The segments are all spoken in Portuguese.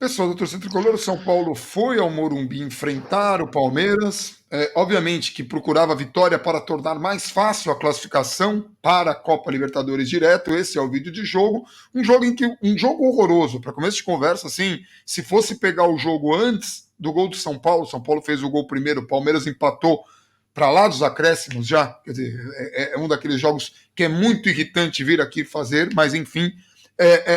Pessoal do torcedor tricolor, o São Paulo foi ao Morumbi enfrentar o Palmeiras. Obviamente que procurava a vitória para tornar mais fácil a classificação para a Copa Libertadores direto. Esse é o vídeo de jogo. Um jogo horroroso. Para começo de conversa, assim, se fosse pegar o jogo antes do gol do São Paulo fez o gol primeiro, o Palmeiras empatou para lá dos acréscimos já. Quer dizer, é um daqueles jogos que é muito irritante vir aqui fazer, mas enfim.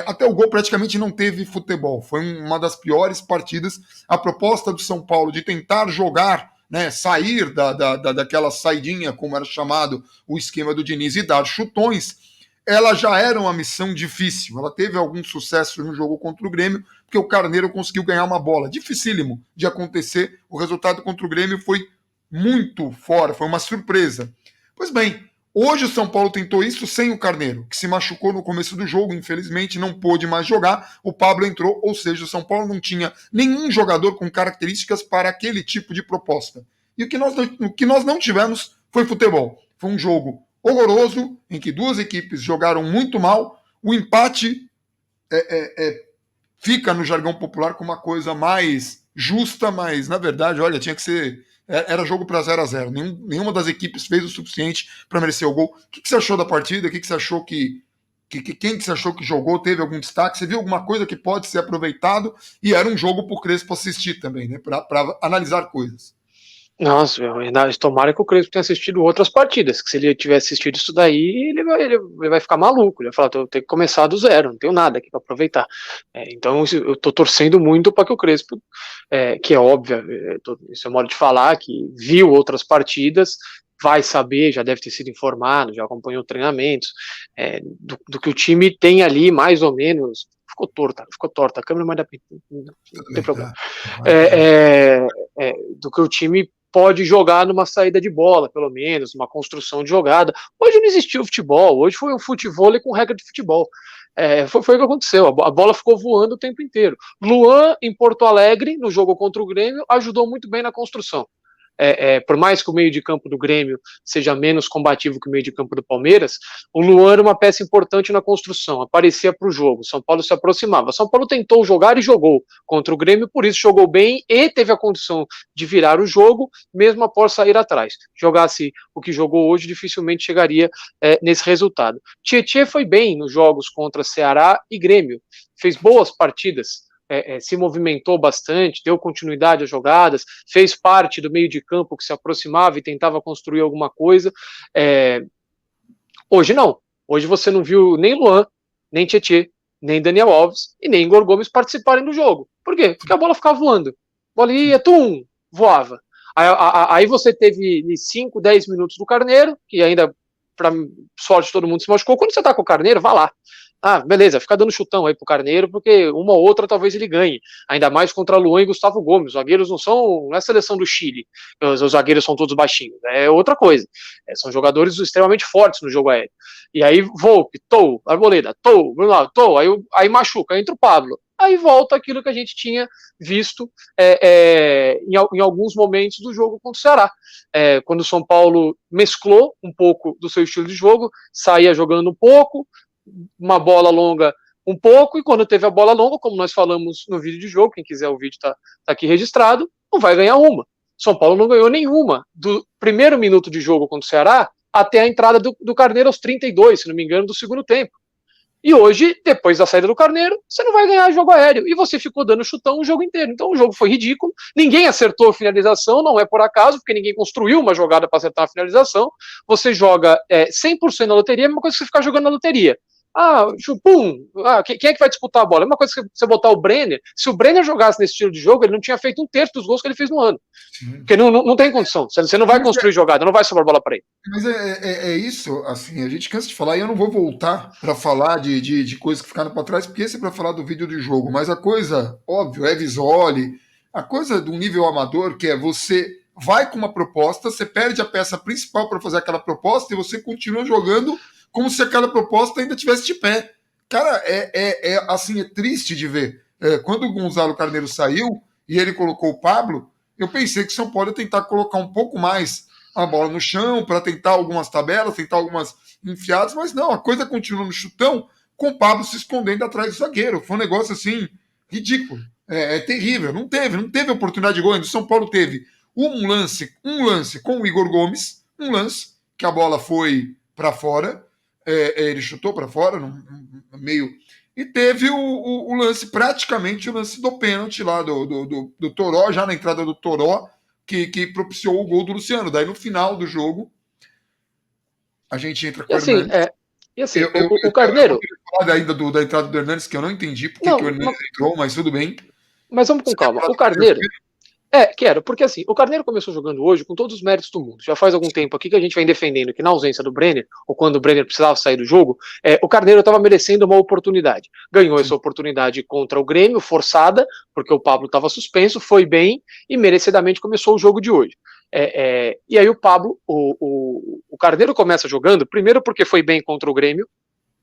Até o gol praticamente não teve futebol. Foi uma das piores partidas. A proposta do São Paulo de tentar jogar, né, sair daquela saidinha, como era chamado o esquema do Diniz, e dar chutões, ela já era uma missão difícil. Ela teve algum sucesso no jogo contra o Grêmio, porque o Carneiro conseguiu ganhar uma bola. Dificílimo de acontecer. O resultado contra o Grêmio foi muito fora, foi uma surpresa. Pois bem, hoje o São Paulo tentou isso sem o Carneiro, que se machucou no começo do jogo, infelizmente não pôde mais jogar. O Pablo entrou, ou seja, o São Paulo não tinha nenhum jogador com características para aquele tipo de proposta. E o que nós não tivemos foi futebol. Foi um jogo horroroso, em que duas equipes jogaram muito mal. O empate fica no jargão popular como uma coisa mais justa, mas na verdade, olha, tinha que ser. Era jogo para 0-0. Nenhuma das equipes fez o suficiente para merecer o gol. O que você achou da partida? O que você achou quem que você achou que jogou? Teve algum destaque? Você viu alguma coisa que pode ser aproveitado? E era um jogo para o Crespo assistir também, né? Para analisar coisas. Nossa, tomara que o Crespo tenha assistido outras partidas, que se ele tiver assistido isso daí, ele vai ficar maluco, ele vai falar, eu tenho que começar do zero, não tenho nada aqui para aproveitar. Então eu tô torcendo muito para que o Crespo, que é óbvio, isso é modo de falar, que viu outras partidas, vai saber, já deve ter sido informado, já acompanhou treinamentos, do que o time tem ali, mais ou menos. Ficou torta a câmera, mas não tem problema. Do que o time pode jogar numa saída de bola, pelo menos, uma construção de jogada. Hoje não existiu futebol, hoje foi um futevôlei com regra de futebol. Foi o que aconteceu, a bola ficou voando o tempo inteiro. Luan, em Porto Alegre, no jogo contra o Grêmio, ajudou muito bem na construção. Por mais que o meio de campo do Grêmio seja menos combativo que o meio de campo do Palmeiras, o Luan era uma peça importante na construção, aparecia para o jogo, São Paulo se aproximava. São Paulo tentou jogar e jogou contra o Grêmio, por isso jogou bem e teve a condição de virar o jogo, mesmo após sair atrás. Jogasse o que jogou hoje, dificilmente chegaria nesse resultado. Tietê foi bem nos jogos contra Ceará e Grêmio, fez boas partidas, se movimentou bastante, deu continuidade às jogadas, fez parte do meio de campo que se aproximava e tentava construir alguma coisa. Hoje não. Hoje você não viu nem Luan, nem Tietê, nem Daniel Alves e nem Igor Gomes participarem do jogo. Por quê? Porque a bola ficava voando. A bola ia, voava. Aí você teve 5, 10 minutos do Carneiro, que ainda, para sorte, todo mundo se machucou. Quando você tá com o Carneiro, vá lá. Beleza, fica dando chutão aí pro Carneiro, porque uma ou outra talvez ele ganhe. Ainda mais contra Luan e Gustavo Gomes. Os zagueiros não é a seleção do Chile. Os zagueiros são todos baixinhos. É outra coisa. São jogadores extremamente fortes no jogo aéreo. E aí, Volpe, Arboleda, Bruno, aí machuca, entra o Pablo. Aí volta aquilo que a gente tinha visto em alguns momentos do jogo contra o Ceará. Quando o São Paulo mesclou um pouco do seu estilo de jogo, saía jogando um pouco, uma bola longa um pouco, e quando teve a bola longa, como nós falamos no vídeo de jogo, quem quiser o vídeo tá aqui registrado, não vai ganhar uma. São Paulo não ganhou nenhuma do primeiro minuto de jogo contra o Ceará até a entrada do Carneiro aos 32, se não me engano, do segundo tempo. E hoje, depois da saída do Carneiro, você não vai ganhar jogo aéreo. E você ficou dando chutão o jogo inteiro. Então o jogo foi ridículo. Ninguém acertou a finalização, não é por acaso, porque ninguém construiu uma jogada para acertar a finalização. Você joga 100% na loteria, é a mesma coisa que você ficar jogando na loteria. Quem é que vai disputar a bola? É uma coisa que você botar o Brenner. Se o Brenner jogasse nesse estilo de jogo, ele não tinha feito um terço dos gols que ele fez no ano. Porque não tem condição. Você não vai construir jogada, não vai sobrar bola para ele. Mas isso, assim, a gente cansa de falar, e eu não vou voltar para falar de coisas que ficaram para trás, porque esse é para falar do vídeo de jogo. Mas a coisa, óbvio, é Visoli, a coisa do nível amador, que é você vai com uma proposta, você perde a peça principal para fazer aquela proposta e você continua jogando como se aquela proposta ainda tivesse de pé. Cara, assim, é triste de ver. Quando o Gonzalo Carneiro saiu e ele colocou o Pablo, eu pensei que o São Paulo ia tentar colocar um pouco mais a bola no chão para tentar algumas tabelas, tentar algumas enfiadas, mas não, a coisa continua no chutão com o Pablo se escondendo atrás do zagueiro. Foi um negócio assim ridículo. É terrível. Não teve oportunidade de gol ainda. O São Paulo teve um lance com o Igor Gomes, um lance que a bola foi para fora, ele chutou para fora, no meio, e teve o lance, praticamente o lance do pênalti lá do Toró, já na entrada do Toró, que propiciou o gol do Luciano. Daí no final do jogo, a gente entra com E o assim, Hernandes. o Carneiro. Eu queria falar ainda da entrada do Hernandes, que eu não entendi porque que o Não, Hernandes entrou, mas tudo bem. mas vamos com Você quer calma. falar O do primeiro Carneiro. tempo? Quero, porque assim, o Carneiro começou jogando hoje com todos os méritos do mundo. Já faz algum tempo aqui que a gente vem defendendo que na ausência do Brenner, ou quando o Brenner precisava sair do jogo, o Carneiro estava merecendo uma oportunidade. Ganhou essa oportunidade contra o Grêmio, forçada, porque o Pablo estava suspenso, foi bem e merecidamente começou o jogo de hoje. E aí o Pablo, o Carneiro começa jogando, primeiro porque foi bem contra o Grêmio,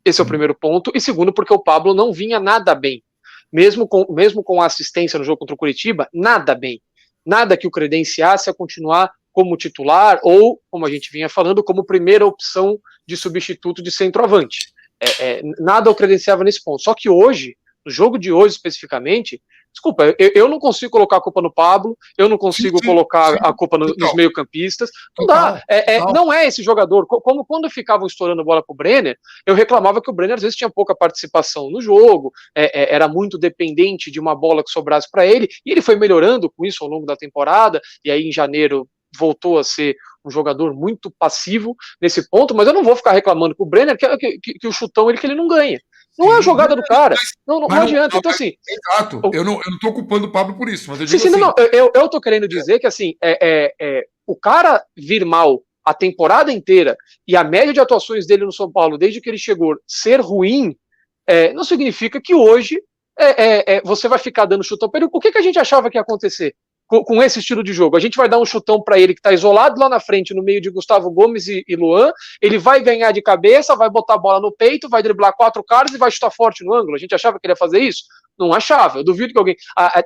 esse é o primeiro ponto, e segundo porque o Pablo não vinha nada bem. Mesmo com a assistência no jogo contra o Curitiba, nada bem. Nada que o credenciasse a continuar como titular ou, como a gente vinha falando, como primeira opção de substituto de centroavante. Nada o credenciava nesse ponto. Só que hoje, no jogo de hoje especificamente, desculpa, eu não consigo colocar a culpa no Pablo, eu não consigo colocar a culpa nos meio-campistas, não dá. Não é esse jogador. Como quando ficavam estourando bola pro Brenner, eu reclamava que o Brenner às vezes tinha pouca participação no jogo, era muito dependente de uma bola que sobrasse para ele, e ele foi melhorando com isso ao longo da temporada, e aí em janeiro voltou a ser um jogador muito passivo nesse ponto, mas eu não vou ficar reclamando com o Brenner que o chutão que ele não ganha. Não é a jogada do cara. Não adianta. Então, assim. Exato. Eu não tô culpando o Pablo por isso, mas eu digo sim, assim. Não. Eu tô querendo dizer que, assim, o cara vir mal a temporada inteira e a média de atuações dele no São Paulo, desde que ele chegou, ser ruim, não significa que hoje você vai ficar dando chutão para ele. O que a gente achava que ia acontecer com esse estilo de jogo? A gente vai dar um chutão para ele que está isolado lá na frente, no meio de Gustavo Gomes e Luan, ele vai ganhar de cabeça, vai botar a bola no peito, vai driblar 4 caras e vai chutar forte no ângulo. A gente achava que ele ia fazer isso? Não achava. Eu duvido que alguém.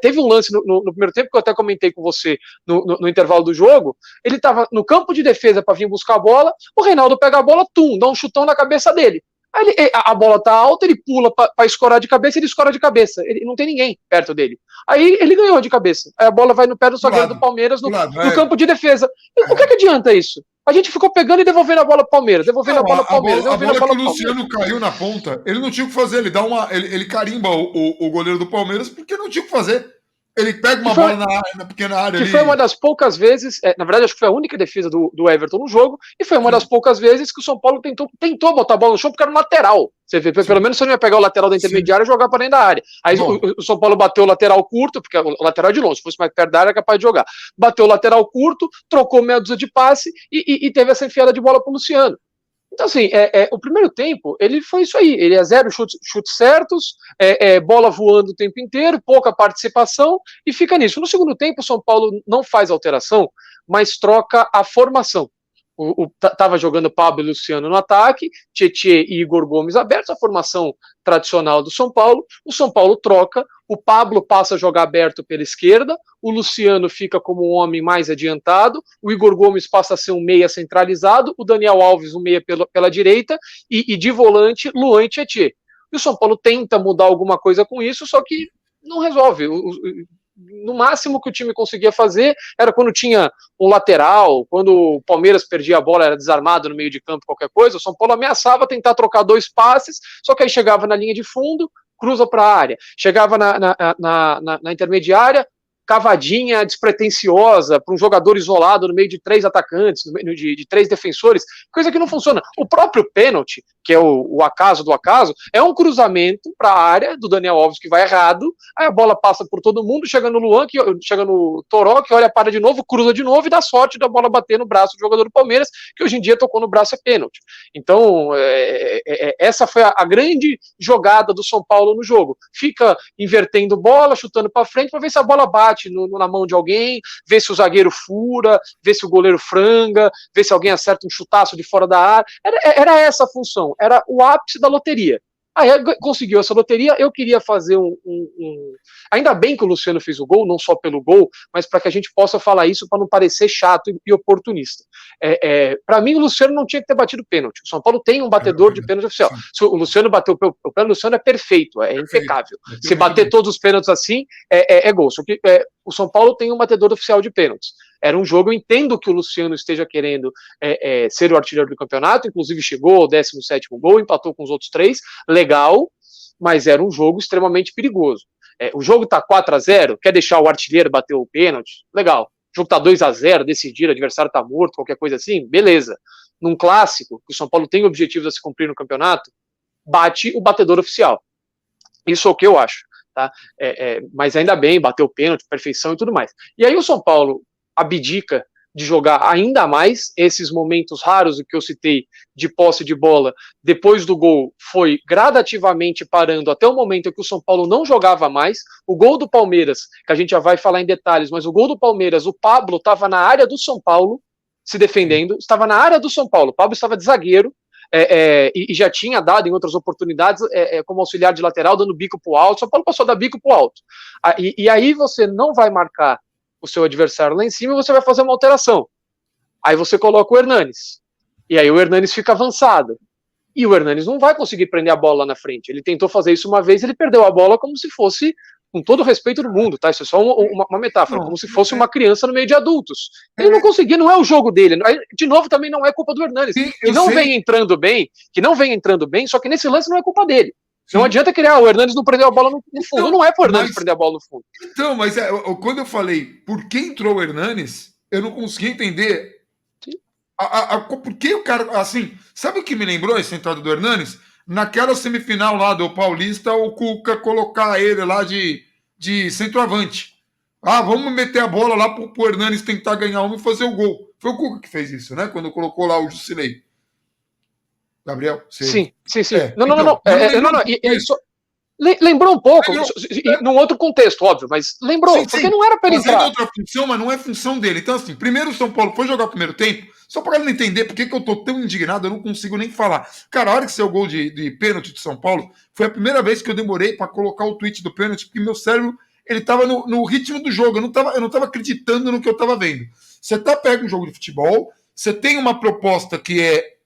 Teve um lance no primeiro tempo que eu até comentei com você no intervalo do jogo. Ele estava no campo de defesa para vir buscar a bola, o Reinaldo pega a bola, dá um chutão na cabeça dele. Aí a bola tá alta, ele pula para escorar de cabeça, ele escora de cabeça. Ele não tem ninguém perto dele. Aí ele ganhou de cabeça. Aí a bola vai no pé do zagueiro do Palmeiras no campo de defesa. O que adianta isso? A gente ficou pegando e devolvendo a bola pro Palmeiras, devolvendo a bola pro Palmeiras. A bola que o Luciano caiu na ponta, ele não tinha o que fazer. Ele carimba o goleiro do Palmeiras porque não tinha o que fazer. Ele pega uma bola na pequena área. Que foi uma das poucas vezes, na verdade, acho que foi a única defesa do Everton no jogo, e foi uma das poucas vezes que o São Paulo tentou botar a bola no chão porque era no lateral. Você vê, pelo menos você não ia pegar o lateral da intermediária e jogar para dentro da área. Aí o São Paulo bateu o lateral curto, porque o lateral é de longe, se fosse mais perto da área, era capaz de jogar. Bateu o lateral curto, trocou meia dúzia de passe e teve essa enfiada de bola pro Luciano. Então, assim, o primeiro tempo, ele foi isso aí. Ele é 0 chutes certos, bola voando o tempo inteiro, pouca participação, e fica nisso. No segundo tempo, o São Paulo não faz alteração, mas troca a formação. Tava jogando Pablo e Luciano no ataque, Tietê e Igor Gomes abertos, a formação tradicional do São Paulo. O São Paulo troca, o Pablo passa a jogar aberto pela esquerda, o Luciano fica como um homem mais adiantado, o Igor Gomes passa a ser um meia centralizado, o Daniel Alves um meia pela direita e de volante Luan e Tietê. E o São Paulo tenta mudar alguma coisa com isso, só que não resolve. No máximo que o time conseguia fazer era quando tinha um lateral, quando o Palmeiras perdia a bola, era desarmado no meio de campo, qualquer coisa, o São Paulo ameaçava tentar trocar 2 passes, só que aí chegava na linha de fundo, cruza para a área, chegava na intermediária, cavadinha despretensiosa para um jogador isolado no meio de 3 atacantes, no meio de 3 defensores, coisa que não funciona. O próprio pênalti, que é o acaso do acaso, é um cruzamento para a área do Daniel Alves que vai errado, aí a bola passa por todo mundo, chega no Luan, chega no Toró, que olha, para de novo, cruza de novo e dá sorte da bola bater no braço do jogador do Palmeiras, que hoje em dia tocou no braço, é pênalti. Então, essa foi a grande jogada do São Paulo no jogo. Fica invertendo bola, chutando para frente, para ver se a bola bate na mão de alguém, ver se o zagueiro fura, ver se o goleiro franga, ver se alguém acerta um chutaço de fora da área. Era essa a função, era o ápice da loteria. Aí conseguiu essa loteria, eu queria fazer Ainda bem que o Luciano fez o gol, não só pelo gol, mas para que a gente possa falar isso para não parecer chato e oportunista. Para mim, o Luciano não tinha que ter batido pênalti. O São Paulo tem um batedor de pênalti oficial. Se o Luciano bateu, o plano do Luciano é perfeito, é impecável. Se bater todos os pênaltis assim, é gol. Só que o São Paulo tem um batedor oficial de pênaltis. Era um jogo, eu entendo que o Luciano esteja querendo ser o artilheiro do campeonato, inclusive chegou ao 17º gol, empatou com os outros 3, legal, mas era um jogo extremamente perigoso. O jogo está 4-0, quer deixar o artilheiro bater o pênalti? Legal. O jogo está 2-0, decidir, o adversário está morto, qualquer coisa assim? Beleza. Num clássico, que o São Paulo tem objetivos a se cumprir no campeonato, bate o batedor oficial. Isso é o que eu acho. Tá? Mas ainda bem, bateu o pênalti, perfeição e tudo mais. E aí o São Paulo abdica de jogar ainda mais esses momentos raros, o que eu citei, de posse de bola, depois do gol, foi gradativamente parando até o momento em que o São Paulo não jogava mais. O gol do Palmeiras, que a gente já vai falar em detalhes, mas o gol do Palmeiras, o Pablo estava na área do São Paulo, se defendendo, estava na área do São Paulo, o Pablo estava de zagueiro, e já tinha dado em outras oportunidades como auxiliar de lateral, dando bico pro alto. São Paulo passou a dar bico pro alto. E aí você não vai marcar o seu adversário lá em cima e você vai fazer uma alteração. Aí você coloca o Hernanes. E aí o Hernanes fica avançado. E o Hernanes não vai conseguir prender a bola lá na frente. Ele tentou fazer isso uma vez, ele perdeu a bola como se fosse, com todo o respeito do mundo, tá? Isso é só uma metáfora, como se fosse uma criança no meio de adultos. Ele não conseguia, não é o jogo dele. De novo, também não é culpa do Hernanes, que não vem entrando bem, só que nesse lance não é culpa dele. Não adianta criar, o Hernanes não prendeu a bola no fundo. Então, não é pro Hernanes prender a bola no fundo. Então, mas quando eu falei por que entrou o Hernanes, eu não consegui entender por que o cara, assim, sabe o que me lembrou essa entrada do Hernanes? Naquela semifinal lá do Paulista, o Cuca colocar ele lá de centroavante. Vamos meter a bola lá pro Hernanes tentar ganhar uma e fazer o gol. Foi o Cuca que fez isso, né? Quando colocou lá o Jusilei. Gabriel? Sim. Não. Lembrou um pouco, num outro contexto, óbvio, mas lembrou, sim, porque não era para ele entrar. Outra função, mas não é função dele. Então, assim, primeiro o São Paulo foi jogar o primeiro tempo, só para ele entender por que eu tô tão indignado, eu não consigo nem falar. Cara, a hora que saiu o gol de pênalti de São Paulo, foi a primeira vez que eu demorei para colocar o tweet do pênalti, porque meu cérebro, ele tava no ritmo do jogo, eu não tava acreditando no que eu tava vendo. Você pega um jogo de futebol, você tem uma proposta que é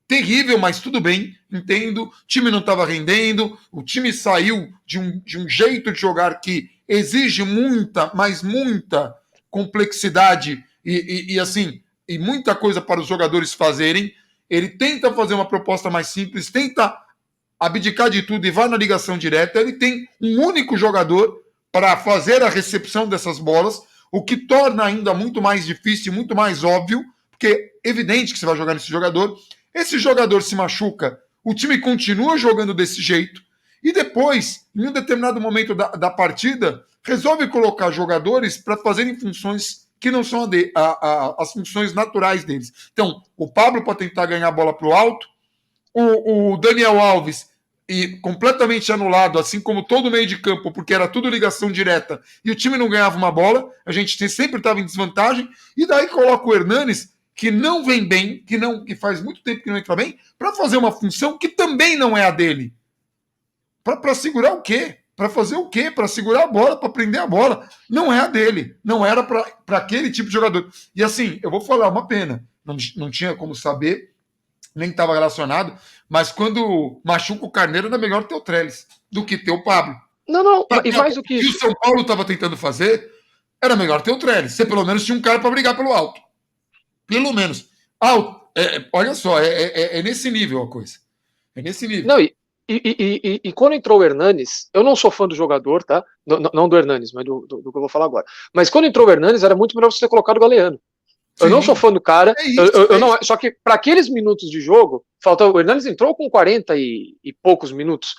terrível, mas tudo bem, entendo. O time não estava rendendo, o time saiu de um jeito de jogar que exige muita, mas muita complexidade e muita coisa para os jogadores fazerem. Ele tenta fazer uma proposta mais simples, tenta abdicar de tudo e vai na ligação direta. Ele tem um único jogador para fazer a recepção dessas bolas, o que torna ainda muito mais difícil, muito mais óbvio, porque é evidente que você vai jogar nesse jogador. Esse jogador se machuca, o time continua jogando desse jeito e depois, em um determinado momento da partida, resolve colocar jogadores para fazerem funções que não são as funções naturais deles. Então, o Pablo para tentar ganhar a bola para o alto, o Daniel Alves completamente anulado, assim como todo o meio de campo, porque era tudo ligação direta e o time não ganhava uma bola, a gente sempre estava em desvantagem, e daí coloca o Hernanes, que não vem bem, que faz muito tempo que não entra bem, para fazer uma função que também não é a dele. Para segurar o quê? Para fazer o quê? Para segurar a bola, para prender a bola. Não é a dele. Não era para aquele tipo de jogador. E assim, eu vou falar, uma pena. Não tinha como saber, nem estava relacionado, mas quando machuca o Carneiro, era melhor ter o Trellis do que ter o Pablo. Não, e mais do que isso. O São Paulo estava tentando fazer, era melhor ter o Trellis. Você pelo menos tinha um cara para brigar pelo alto. Pelo menos. Olha só, é nesse nível a coisa. É nesse nível. Não, e quando entrou o Hernanes, eu não sou fã do jogador, tá? Não do Hernanes, mas do que eu vou falar agora. Mas quando entrou o Hernanes, era muito melhor você ter colocado o Galeano. Eu não sou fã do cara. Só que para aqueles minutos de jogo, o Hernanes entrou com 40 e poucos minutos.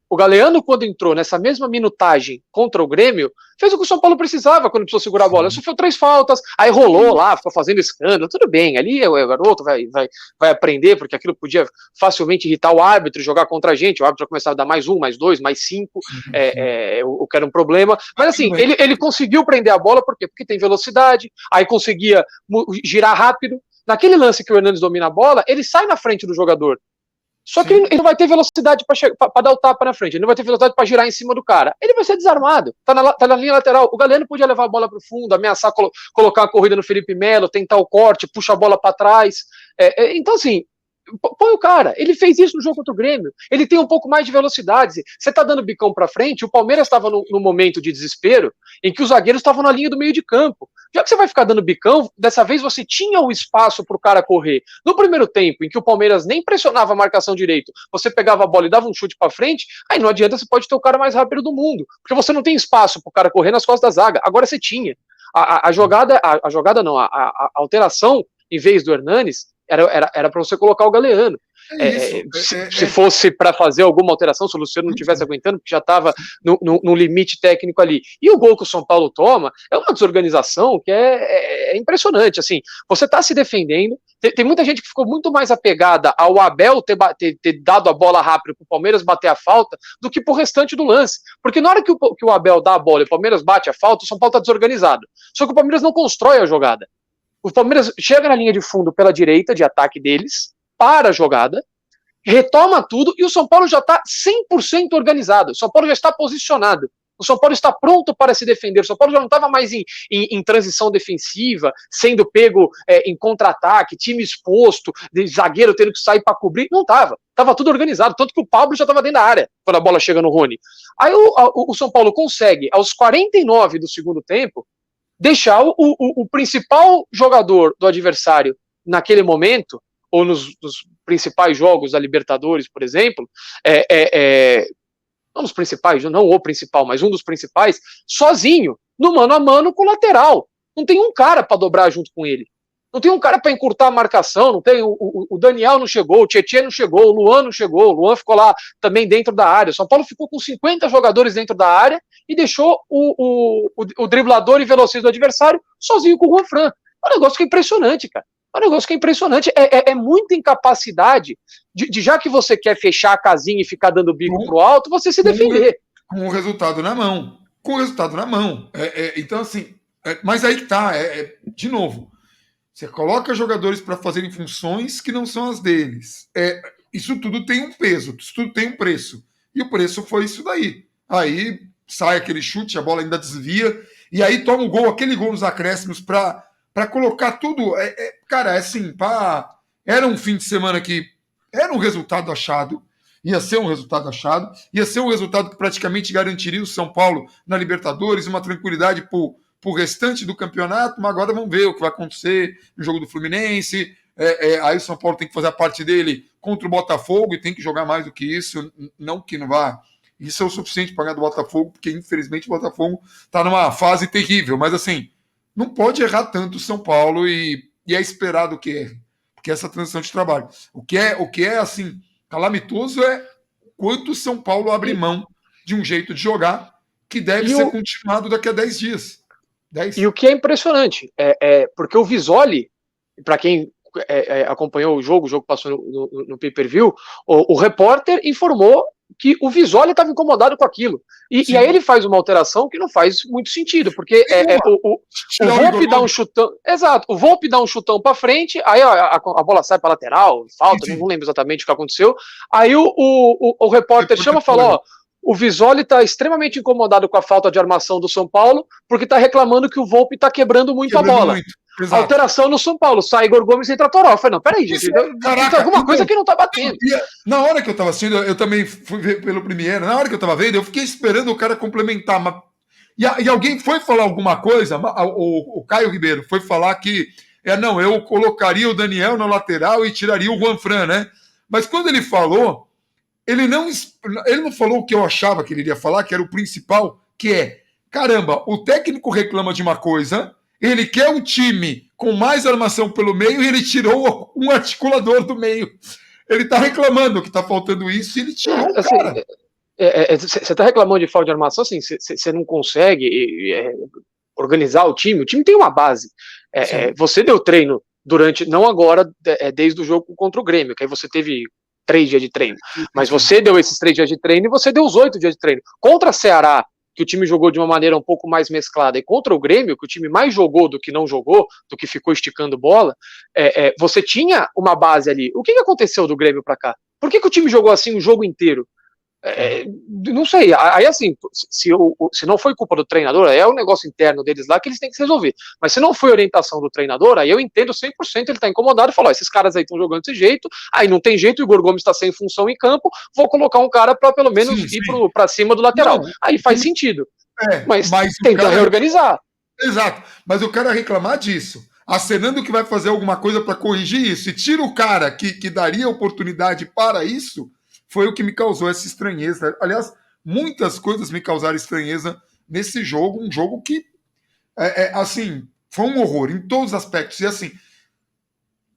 O Galeano, quando entrou nessa mesma minutagem contra o Grêmio, fez o que o São Paulo precisava quando precisou segurar a bola. Sofreu 3 faltas, aí rolou lá, ficou fazendo escândalo, tudo bem. Ali o garoto vai aprender, porque aquilo podia facilmente irritar o árbitro e jogar contra a gente. O árbitro já começava a dar mais 1, mais 2, mais 5, o que era um problema. Mas assim, ele conseguiu prender a bola, por quê? Porque tem velocidade, aí conseguia girar rápido. Naquele lance que o Hernanes domina a bola, ele sai na frente do jogador. Só que ele não vai ter velocidade para dar o tapa na frente, ele não vai ter velocidade para girar em cima do cara. Ele vai ser desarmado. Tá na linha lateral. O Galeno podia levar a bola para o fundo, ameaçar colocar a corrida no Felipe Melo, tentar o corte, puxa a bola para trás. Então, assim, põe o cara. Ele fez isso no jogo contra o Grêmio. Ele tem um pouco mais de velocidade. Você tá dando bicão para frente, o Palmeiras estava no momento de desespero em que os zagueiros estavam na linha do meio de campo. Já que você vai ficar dando bicão, dessa vez você tinha o espaço para o cara correr. No primeiro tempo, em que o Palmeiras nem pressionava a marcação direito, você pegava a bola e dava um chute para frente, aí não adianta, você pode ter o cara mais rápido do mundo, porque você não tem espaço para o cara correr nas costas da zaga. Agora você tinha. A alteração, em vez do Hernanes, era para você colocar o Galeano. Se fosse para fazer alguma alteração, se o Luciano não estivesse aguentando, porque já estava no limite técnico ali. E o gol que o São Paulo toma é uma desorganização que é impressionante. Assim, você está se defendendo, tem muita gente que ficou muito mais apegada ao Abel ter dado a bola rápido para o Palmeiras bater a falta do que para o restante do lance. Porque na hora que o Abel dá a bola e o Palmeiras bate a falta, o São Paulo está desorganizado. Só que o Palmeiras não constrói a jogada. O Palmeiras chega na linha de fundo pela direita de ataque deles, para a jogada, retoma tudo e o São Paulo já está 100% organizado. O São Paulo já está posicionado. O São Paulo está pronto para se defender. O São Paulo já não estava mais em transição defensiva, sendo pego em contra-ataque, time exposto, de zagueiro tendo que sair para cobrir. Não estava. Estava tudo organizado. Tanto que o Pablo já estava dentro da área quando a bola chega no Rony. Aí o São Paulo consegue, aos 49 do segundo tempo, deixar o principal jogador do adversário naquele momento, ou nos principais jogos da Libertadores, por exemplo, não os principais, não o principal, mas um dos principais, sozinho, no mano a mano com o lateral. Não tem um cara para dobrar junto com ele. Não tem um cara para encurtar a marcação, não tem o Daniel não chegou, o Tietchan não chegou, o Luan não chegou, o Luan ficou lá também dentro da área. O São Paulo ficou com 50 jogadores dentro da área e deixou o driblador e velocista do adversário sozinho com o Juan Fran. É um negócio que é impressionante, cara. É um negócio que é impressionante. É muita incapacidade de já que você quer fechar a casinha e ficar dando bico pro alto, você se defender. Com o resultado na mão. Com o resultado na mão. Então, assim, mas aí que tá. De novo, você coloca jogadores para fazerem funções que não são as deles. Isso tudo tem um peso, isso tudo tem um preço. E o preço foi isso daí. Aí sai aquele chute, a bola ainda desvia, e aí toma o gol, aquele gol nos acréscimos para colocar tudo. Cara, assim, era um fim de semana que era um resultado achado, ia ser um resultado achado, ia ser um resultado que praticamente garantiria o São Paulo na Libertadores, uma tranquilidade pro restante do campeonato, mas agora vamos ver o que vai acontecer no jogo do Fluminense. Aí o São Paulo tem que fazer a parte dele contra o Botafogo e tem que jogar mais do que isso. Não que não vá. Isso é o suficiente para ganhar do Botafogo, porque infelizmente o Botafogo está numa fase terrível. Mas assim, não pode errar tanto o São Paulo e é esperado que erre, porque essa transição de trabalho. O que é assim, calamitoso é quanto o São Paulo abre mão de um jeito de jogar que deve ser continuado daqui a 10 dias. E o que é impressionante, porque o Visoli, para quem acompanhou o jogo passou no pay-per-view, o repórter informou que o Visoli estava incomodado com aquilo. E aí ele faz uma alteração que não faz muito sentido, porque o Volpe dá um chutão. Exato, o Volpe dá um chutão para frente, aí a bola sai para lateral, falta, não lembro exatamente o que aconteceu. Aí o repórter chama e fala: ó, o Visoli está extremamente incomodado com a falta de armação do São Paulo, porque está reclamando que o Volpe está quebrando muito a bola. Alteração no São Paulo, sai Igor Gomes e entra Toró. Eu falei, não, peraí, gente, tem alguma coisa que não tá batendo. Na hora que eu tava assistindo, eu também fui ver pelo Premiere, na hora que eu tava vendo, eu fiquei esperando o cara complementar, e alguém foi falar alguma coisa, o Caio Ribeiro foi falar que, não, eu colocaria o Daniel na lateral e tiraria o Juan Fran, né? Mas quando ele falou, ele não falou o que eu achava que ele iria falar, que era o principal, que caramba, o técnico reclama de uma coisa, ele quer um time com mais armação pelo meio e ele tirou um articulador do meio. Ele tá reclamando que tá faltando isso e ele tirou o cara. Você tá reclamando de falta de armação, assim, você não consegue organizar o time tem uma base. Você deu treino durante, não agora, desde o jogo contra o Grêmio, que aí você teve 3 dias de treino, mas você deu esses 3 dias de treino e você deu os 8 dias de treino. Contra a Ceará, que o time jogou de uma maneira um pouco mais mesclada, e contra o Grêmio, que o time mais jogou do que não jogou, do que ficou esticando bola, você tinha uma base ali. O que aconteceu do Grêmio para cá? Por que o time jogou assim o jogo inteiro? Não sei, aí assim, se não foi culpa do treinador, é o negócio interno deles lá que eles têm que resolver. Mas se não foi orientação do treinador, aí eu entendo 100%, ele tá incomodado e falou, esses caras aí estão jogando desse jeito, aí não tem jeito, o Igor Gomes está sem função em campo, vou colocar um cara para pelo menos Sim, ir sim. para cima do lateral. Não, Aí faz sentido, mas mas o tenta cara. reorganizar. Exato, mas eu quero reclamar disso. Acenando que vai fazer alguma coisa para corrigir isso e tira o cara que daria oportunidade para isso, foi o que me causou essa estranheza. Aliás, muitas coisas me causaram estranheza nesse jogo, um jogo que, assim, foi um horror em todos os aspectos. E assim,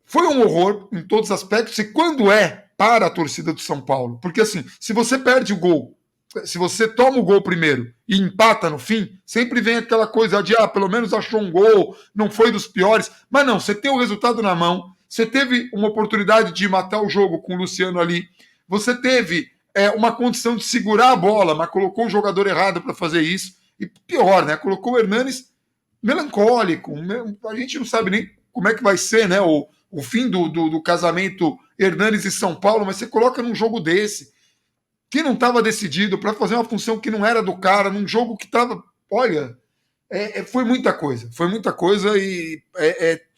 foi um horror em todos os aspectos, e quando é para a torcida do São Paulo. Porque assim, se você perde o gol, se você toma o gol primeiro e empata no fim, sempre vem aquela coisa de, pelo menos achou um gol, não foi dos piores. Mas não, você tem o resultado na mão, você teve uma oportunidade de matar o jogo com o Luciano ali, você teve uma condição de segurar a bola, mas colocou o jogador errado para fazer isso. E pior, né? Colocou o Hernanes melancólico. A gente não sabe nem como é que vai ser, né? O fim do casamento Hernanes e São Paulo, mas você coloca num jogo desse, que não estava decidido, para fazer uma função que não era do cara, num jogo que estava. Olha, foi muita coisa e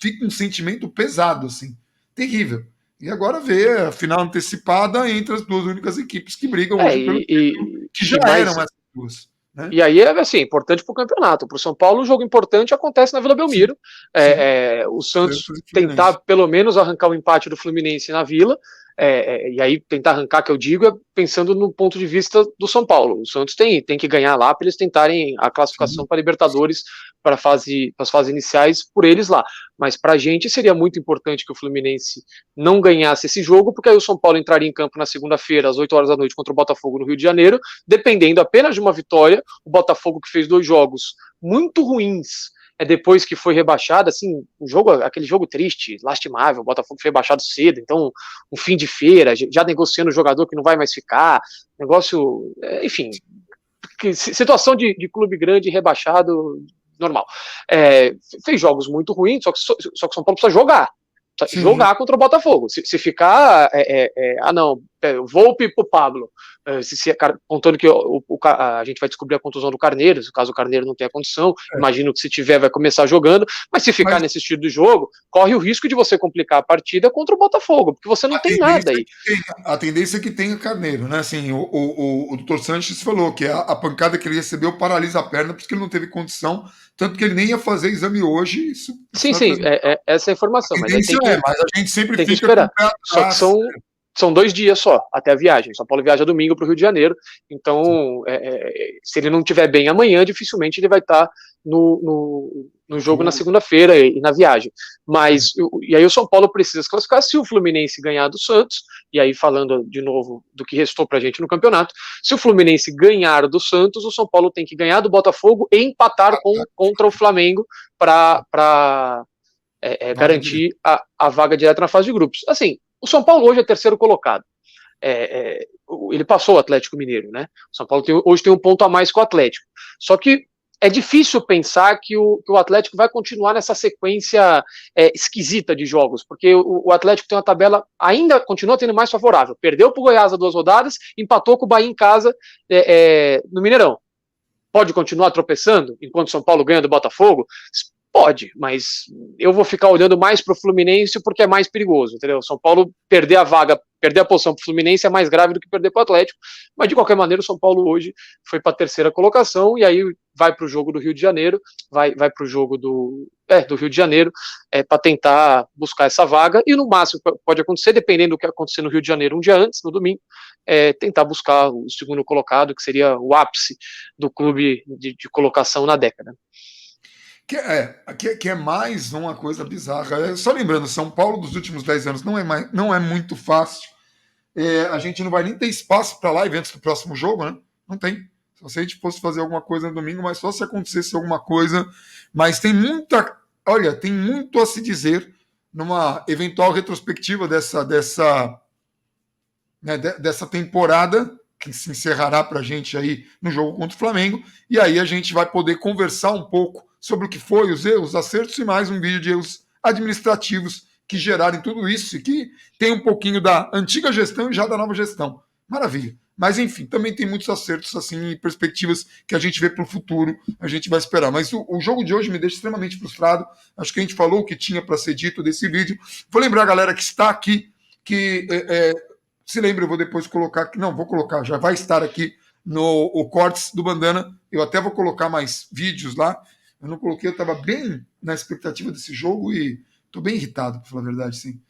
fica um sentimento pesado, assim, terrível. E agora ver a final antecipada entre as duas únicas equipes que brigam hoje pelo título, que já eram essas duas. Né? E aí é assim, importante para o campeonato. Para o São Paulo, um jogo importante acontece na Vila Sim, Belmiro. sim. O Santos tentar pelo menos arrancar o empate do Fluminense na Vila. E aí tentar arrancar, que eu digo, é pensando no ponto de vista do São Paulo. O Santos tem que ganhar lá para eles tentarem a classificação para Libertadores, para as fases iniciais, por eles lá. Mas para a gente seria muito importante que o Fluminense não ganhasse esse jogo, porque aí o São Paulo entraria em campo na segunda-feira, às 8 horas da noite, contra o Botafogo no Rio de Janeiro, dependendo apenas de uma vitória. O Botafogo, que fez 2 jogos muito ruins depois que foi rebaixado, assim, aquele jogo triste, lastimável, o Botafogo foi rebaixado cedo, então um fim de feira, já negociando o jogador que não vai mais ficar, negócio, enfim, situação de clube grande rebaixado, normal. Fez jogos muito ruins, só que São Paulo precisa jogar. Jogar contra o Botafogo. Se ficar, não, Volpe pro Pablo, contando que a gente vai descobrir a contusão do Carneiro, se caso o Carneiro não tenha condição, imagino que se tiver vai começar jogando, mas se ficar nesse estilo de jogo, corre o risco de você complicar a partida contra o Botafogo, porque você não tem nada aí. A tendência é que tenha Carneiro, né? Assim, o Dr. Sanches falou que a pancada que ele recebeu paralisa a perna porque ele não teve condição, tanto que ele nem ia fazer exame hoje. Sim, essa é a informação. Mas a gente sempre fica esperar. Com o pé atrás. Só que são 2 dias só até a viagem. São Paulo viaja domingo para o Rio de Janeiro, então se ele não estiver bem amanhã, dificilmente ele vai estar no jogo na segunda-feira e na viagem. Mas e aí o São Paulo precisa se classificar se o Fluminense ganhar do Santos, e aí falando de novo do que restou para a gente no campeonato, se o Fluminense ganhar do Santos, o São Paulo tem que ganhar do Botafogo e empatar contra o Flamengo para garantir a vaga direta na fase de grupos. Assim, o São Paulo hoje é terceiro colocado. Ele passou o Atlético Mineiro, né? O São Paulo hoje tem um ponto a mais que o Atlético. Só que é difícil pensar que o Atlético vai continuar nessa sequência esquisita de jogos, porque o Atlético tem uma tabela, ainda continua tendo mais favorável. Perdeu para o Goiás há 2 rodadas, empatou com o Bahia em casa no Mineirão. Pode continuar tropeçando enquanto o São Paulo ganha do Botafogo? Pode, mas eu vou ficar olhando mais para o Fluminense porque é mais perigoso, entendeu? São Paulo perder a vaga, perder a posição para o Fluminense é mais grave do que perder para o Atlético, mas de qualquer maneira o São Paulo hoje foi para a terceira colocação e aí vai para o jogo do Rio de Janeiro, vai para o jogo do Rio de Janeiro para tentar buscar essa vaga e no máximo pode acontecer, dependendo do que acontecer no Rio de Janeiro um dia antes, no domingo, tentar buscar o segundo colocado, que seria o ápice do clube de colocação na década. Que é mais uma coisa bizarra. Só lembrando, São Paulo dos últimos 10 anos não é muito fácil. A gente não vai nem ter espaço para live antes do próximo jogo, né? Não tem. Se a gente fosse fazer alguma coisa no domingo, mas só se acontecesse alguma coisa. Mas tem muito a se dizer numa eventual retrospectiva dessa temporada que se encerrará para a gente aí no jogo contra o Flamengo. E aí a gente vai poder conversar um pouco sobre o que foi, os erros, os acertos e mais um vídeo de erros administrativos que gerarem tudo isso e que tem um pouquinho da antiga gestão e já da nova gestão. Maravilha. Mas, enfim, também tem muitos acertos, assim, e perspectivas que a gente vê para o futuro, a gente vai esperar. Mas o jogo de hoje me deixa extremamente frustrado. Acho que a gente falou o que tinha para ser dito desse vídeo. Vou lembrar a galera que está aqui, que se lembra, eu vou depois colocar, não, vou colocar, já vai estar aqui no o Cortes do Bandana. Eu até vou colocar mais vídeos lá. Eu não coloquei, eu estava bem na expectativa desse jogo e estou bem irritado, para falar a verdade, sim.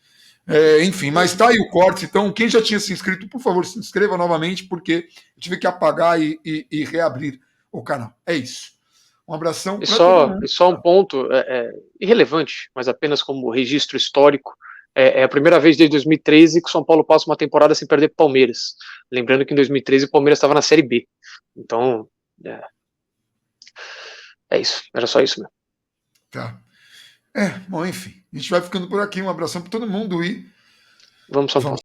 Enfim, mas tá aí o corte. Então, quem já tinha se inscrito, por favor, se inscreva novamente, porque eu tive que apagar e reabrir o canal. É isso. Um abração para todo mundo. E só um ponto irrelevante, mas apenas como registro histórico. É a primeira vez desde 2013 que o São Paulo passa uma temporada sem perder pro Palmeiras. Lembrando que em 2013 o Palmeiras estava na Série B. Então, é isso. Era só isso mesmo. Tá. Bom, enfim. A gente vai ficando por aqui. Um abração para todo mundo e Vamos, São Paulo.